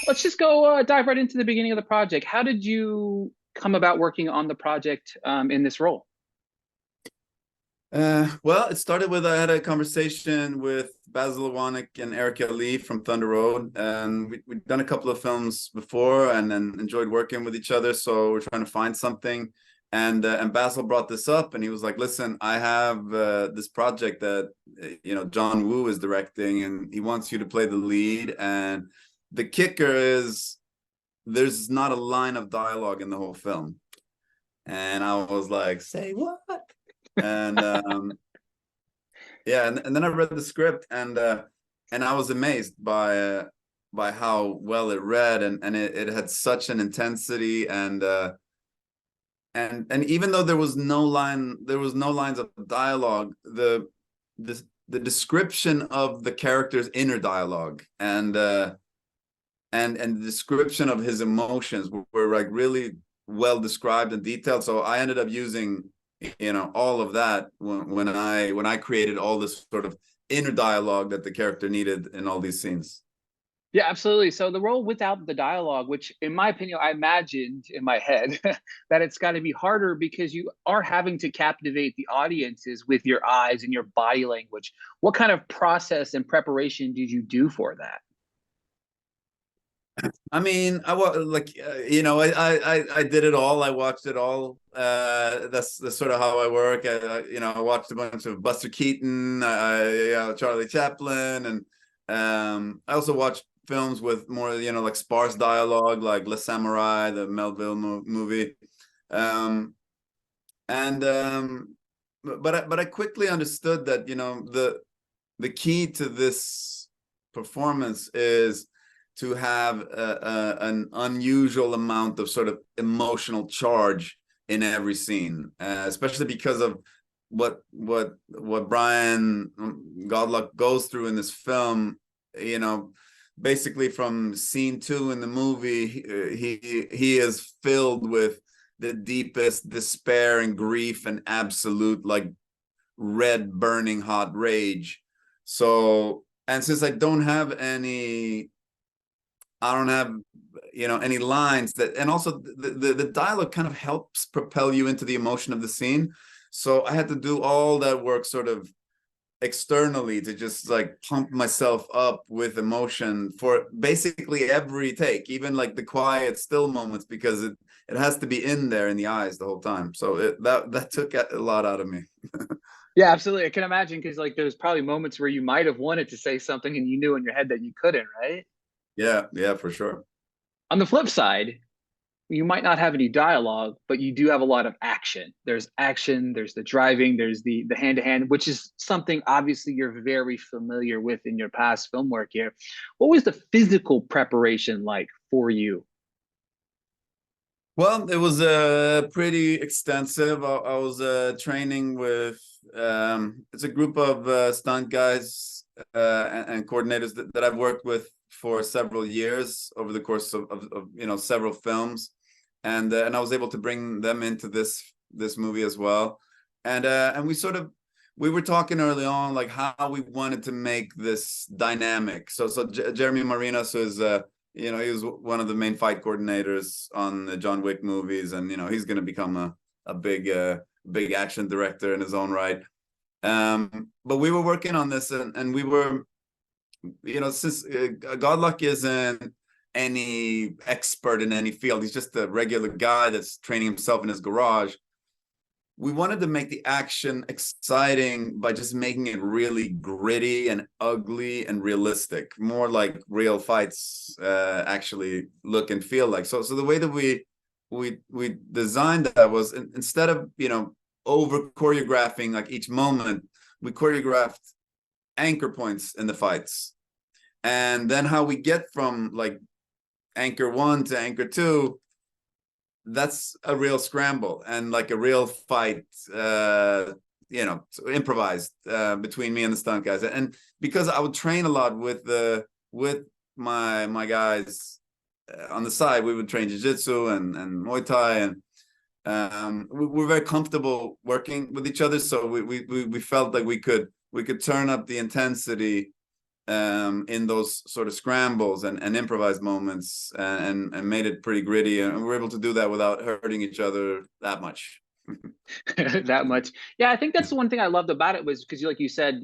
let's just go dive right into the beginning of the project. How did you come about working on the project in this role? Well, it started with I had a conversation with Basil Iwanek and Eric Ali from Thunder Road, and we'd done a couple of films before and then enjoyed working with each other. So we're trying to find something, and Basil brought this up, and he was like, "Listen, I have this project that John Woo is directing, and he wants you to play the lead. And the kicker is there's not a line of dialogue in the whole film." And I was like, "Say what?" And yeah, and then I read the script, and I was amazed by how well it read, and it had such an intensity, and even though there was no lines of dialogue, the description of the character's inner dialogue and the description of his emotions were like really well described and detailed. So I ended up using all of that when I created all this sort of inner dialogue that the character needed in all these scenes. Yeah, absolutely. So the role without the dialogue, which in my opinion, I imagined in my head that it's got to be harder because you are having to captivate the audiences with your eyes and your body language. What kind of process and preparation did you do for that? I mean, I was like, I did it all. I watched it all. That's sort of how I work. I watched a bunch of Buster Keaton, Charlie Chaplin, and I also watched films with more, like sparse dialogue, like Le Samurai, the Melville movie. Um, and but I quickly understood that the key to this performance is to have an unusual amount of sort of emotional charge in every scene, especially because of what Brian Godluck goes through in this film. Basically from scene 2 in the movie, he is filled with the deepest despair and grief and absolute like red burning hot rage. So, and since I don't have any lines that, and also the dialogue kind of helps propel you into the emotion of the scene. So I had to do all that work sort of externally to just like pump myself up with emotion for basically every take, even like the quiet still moments, because it has to be in there in the eyes the whole time. So that took a lot out of me. Yeah, absolutely. I can imagine because like there's probably moments where you might have wanted to say something and you knew in your head that you couldn't, right? Yeah, for sure. On the flip side, you might not have any dialogue, but you do have a lot of action. There's action, there's the driving, there's the hand to hand, which is something obviously you're very familiar with in your past film work here. What was the physical preparation like for you? Well, it was pretty extensive. I was training with it's a group of stunt guys and coordinators that I've worked with for several years over the course of several films, and I was able to bring them into this movie as well, and we were talking early on like how we wanted to make this dynamic. So Jeremy Marinos is he was one of the main fight coordinators on the John Wick movies, and he's going to become a big action director in his own right. But we were working on this, and we were, since Godluck isn't any expert in any field, he's just a regular guy that's training himself in his garage. We wanted to make the action exciting by just making it really gritty and ugly and realistic, more like real fights actually look and feel like. So the way that we designed that was, instead of over choreographing like each moment, we choreographed anchor points in the fights, and then how we get from like anchor 1 to anchor 2, that's a real scramble and like a real fight, improvised between me and the stunt guys. And because I would train a lot with my guys on the side, we would train jiu-jitsu and Muay Thai, and we're very comfortable working with each other. So we felt like we could turn up the intensity in those sort of scrambles and improvised moments, and made it pretty gritty, and we were able to do that without hurting each other that much. That much. Yeah, I think that's the one thing I loved about it was because, like you said,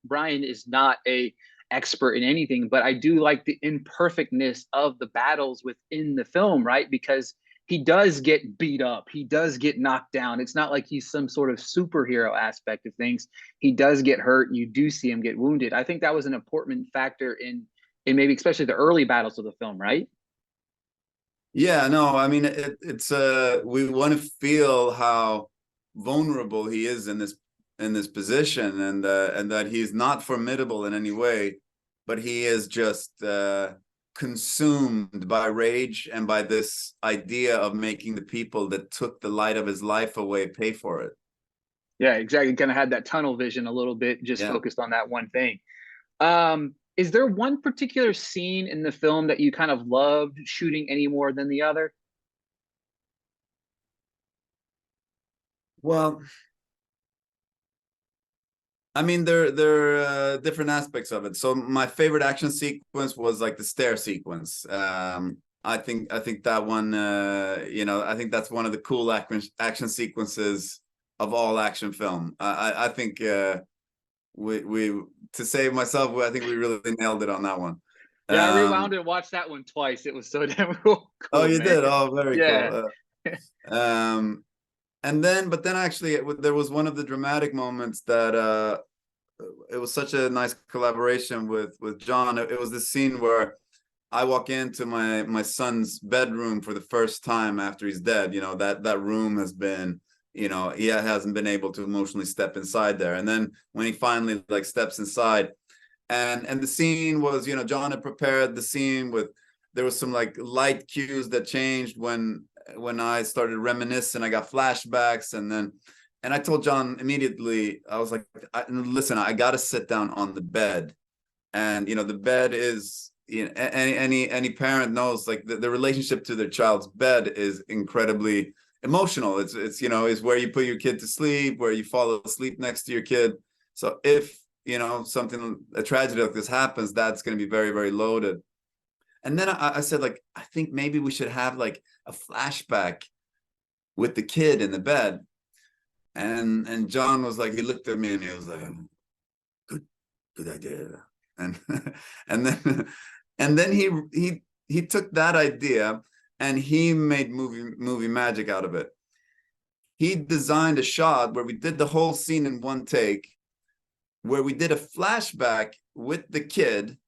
Brian is not a expert in anything, but I do like the imperfectness of the battles within the film, right? Because he does get beat up, he does get knocked down. It's not like he's some sort of superhero aspect of things. He does get hurt. You do see him get wounded. I think that was an important factor in maybe especially the early battles of the film, right? Yeah, no, I mean it's we want to feel how vulnerable he is in this position, and that he's not formidable in any way, but he is just consumed by rage and by this idea of making the people that took the light of his life away pay for it. Yeah, exactly. Kind of had that tunnel vision a little bit, just Yeah. focused on that one thing. Is there one particular scene in the film that you kind of loved shooting any more than the other? Well, I mean, there are different aspects of it. So my favorite action sequence was like the stair sequence. I think that one, I think that's one of the cool action sequences of all action film. I think we to save myself, I think we really nailed it on that one. Yeah, I Um, rewound and watched that one twice. It was so damn cool, oh, you man. did? Oh, very Yeah. cool. But then actually, there was one of the dramatic moments that it was such a nice collaboration with John. It was this scene where I walk into my son's bedroom for the first time after he's dead. That room has been, he hasn't been able to emotionally step inside there. And then when he finally like steps inside, and the scene was, John had prepared the scene with, there was some like light cues that changed when I started reminiscing. I got flashbacks, and I told John immediately, I was like, listen, I got to sit down on the bed. And, the bed is, any parent knows, like the relationship to their child's bed is incredibly emotional. It's, is where you put your kid to sleep, where you fall asleep next to your kid. So if, a tragedy like this happens, that's going to be very, very loaded. And then I said, like, I think maybe we should have like a flashback with the kid in the bed. And John was like, he looked at me and he was like, good idea. And and then and then he took that idea and he made movie magic out of it. He designed a shot where we did the whole scene in one take, where we did a flashback with the kid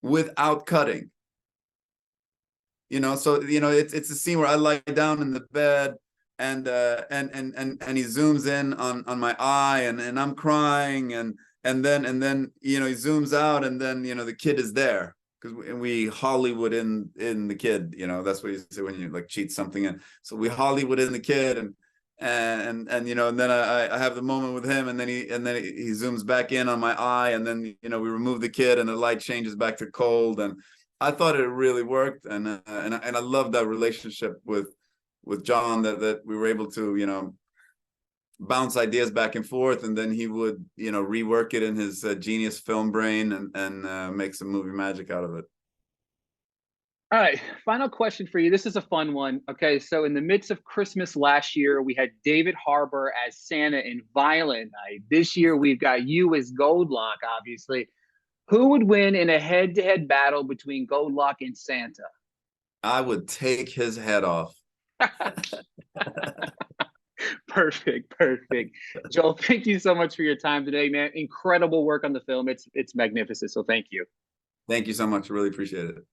without cutting. So it's a scene where I lie down in the bed, and he zooms in on my eye, and I'm crying, and then he zooms out, and then the kid is there, because we Hollywood in the kid. That's what you say when you like cheat something in. So we Hollywood in the kid, and then I have the moment with him, and then he zooms back in on my eye, and then we remove the kid, and the light changes back to cold. And I thought it really worked, and I love that relationship with John, that we were able to bounce ideas back and forth, and then he would rework it in his genius film brain, and make some movie magic out of it. All right, final question for you. This is a fun one. Okay, so in the midst of Christmas last year, we had David Harbour as Santa in Violent Night. This year, we've got you as Goldlock, obviously. Who would win in a head-to-head battle between Goldlock and Santa? I would take his head off. Perfect, perfect. Joel, thank you so much for your time today, man. Incredible work on the film. It's magnificent. So thank you. Thank you so much. I really appreciate it.